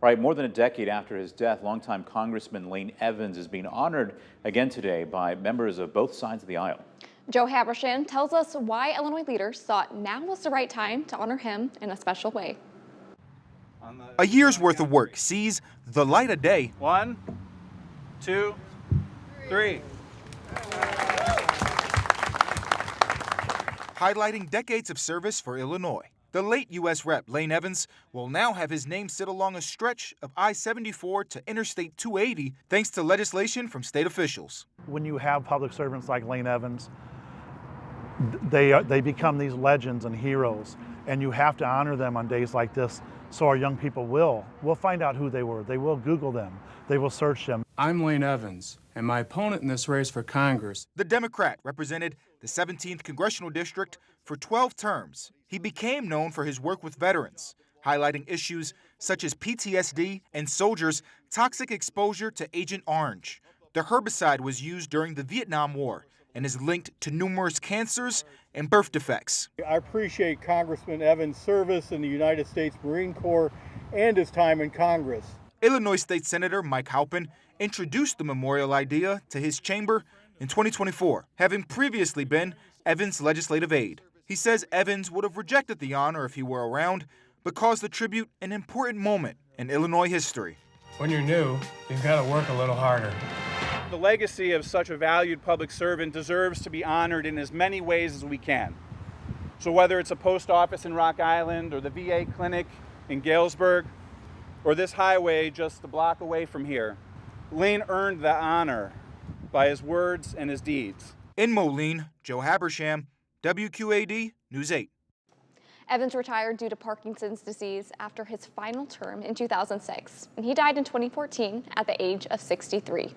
Right, more than a decade after his death, longtime Congressman Lane Evans is being honored again today by members of both sides of the aisle. Joe Habersham tells us why Illinois leaders thought now was the right time to honor him in a special way. A year's worth of work sees the light of day. 1, 2, 3. Highlighting decades of service for Illinois. The late U.S. Rep. Lane Evans will now have his name sit along a stretch of I-74 to Interstate 280 thanks to legislation from state officials. When you have public servants like Lane Evans, they become these legends and heroes, and you have to honor them on days like this so our young people will find out who they were. They will Google them. They will search them. I'm Lane Evans, and my opponent in this race for Congress. The Democrat represented the 17th Congressional District for 12 terms. He became known for his work with veterans, highlighting issues such as PTSD and soldiers' toxic exposure to Agent Orange. The herbicide was used during the Vietnam War and is linked to numerous cancers and birth defects. I appreciate Congressman Evans' service in the United States Marine Corps and his time in Congress. Illinois State Senator Mike Halpin introduced the memorial idea to his chamber in 2024, having previously been Evans' legislative aide. He says Evans would have rejected the honor if he were around, but calls the tribute an important moment in Illinois history. When you're new, you've got to work a little harder. The legacy of such a valued public servant deserves to be honored in as many ways as we can. So whether it's a post office in Rock Island or the VA clinic in Galesburg or this highway just a block away from here, Lane earned the honor by his words and his deeds. In Moline, Joe Habersham, WQAD News 8. Evans retired due to Parkinson's disease after his final term in 2006, and he died in 2014 at the age of 63.